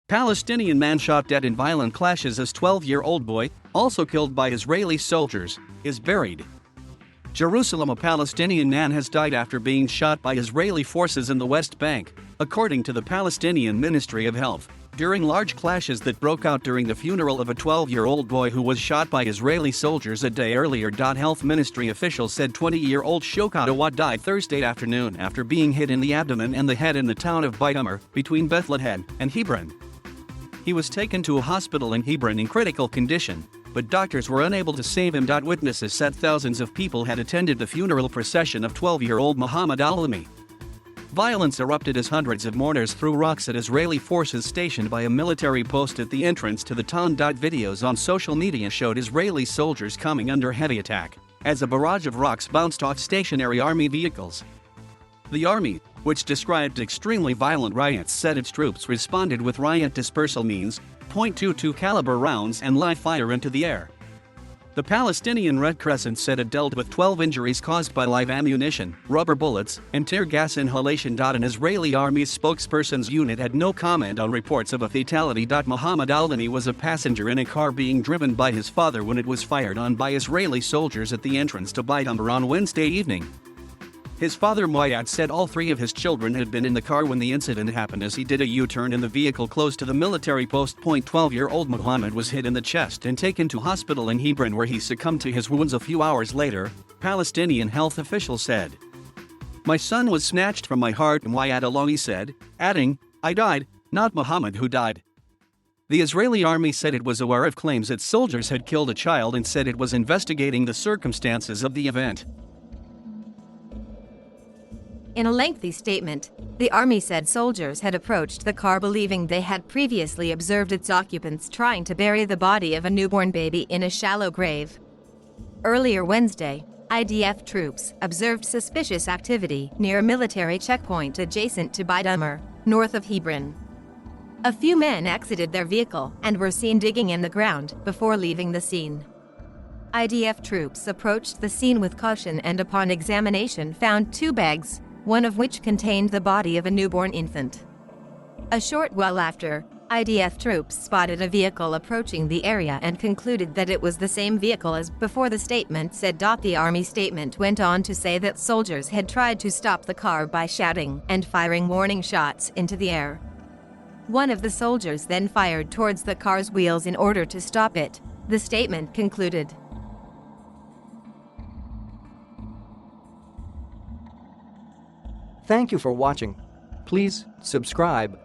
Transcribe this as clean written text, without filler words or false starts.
Palestinian man shot dead in violent clashes as 12-year-old boy, also killed by Israeli soldiers, is buried. Jerusalem. A Palestinian man has died after being shot by Israeli forces in the West Bank, according to the Palestinian Ministry of Health, during large clashes that broke out during the funeral of a 12-year-old boy who was shot by Israeli soldiers a day earlier. Health Ministry officials said 20-year-old Shokat Awad died Thursday afternoon after being hit in the abdomen and the head in the town of Beit Amr, between Bethlehem and Hebron. He was taken to a hospital in Hebron in critical condition, but doctors were unable to save him. Witnesses said thousands of people had attended the funeral procession of 12-year-old Muhammad al-Alami. Violence erupted as hundreds of mourners threw rocks at Israeli forces stationed by a military post at the entrance to the town. Videos on social media showed Israeli soldiers coming under heavy attack as a barrage of rocks bounced off stationary army vehicles. The army, which described extremely violent riots, said its troops responded with riot dispersal means, .22 caliber rounds and live fire into the air. The Palestinian Red Crescent said it dealt with 12 injuries caused by live ammunition, rubber bullets, and tear gas inhalation. An Israeli army's spokesperson's unit had no comment on reports of a fatality. Muhammad al-Alami was a passenger in a car being driven by his father when it was fired on by Israeli soldiers at the entrance to Beit Amr on Wednesday evening. His father Moyad said all three of his children had been in the car when the incident happened as he did a U-turn in the vehicle close to the military post. 12-year-old Muhammad was hit in the chest and taken to hospital in Hebron where he succumbed to his wounds a few hours later, Palestinian health officials said. "My son was snatched from my heart," Moyad al-Alami said, adding, "I died, not Muhammad who died." The Israeli army said it was aware of claims that soldiers had killed a child and said it was investigating the circumstances of the event. In a lengthy statement, the army said soldiers had approached the car believing they had previously observed its occupants trying to bury the body of a newborn baby in a shallow grave. Earlier Wednesday, IDF troops observed suspicious activity near a military checkpoint adjacent to Beit Amr, north of Hebron. A few men exited their vehicle and were seen digging in the ground before leaving the scene. IDF troops approached the scene with caution and upon examination found 2 bags, one of which contained the body of a newborn infant. A short while after, IDF troops spotted a vehicle approaching the area and concluded that it was the same vehicle as before, the statement said. The army statement went on to say that soldiers had tried to stop the car by shouting and firing warning shots into the air. One of the soldiers then fired towards the car's wheels in order to stop it, the statement concluded. Thank you for watching. Please subscribe.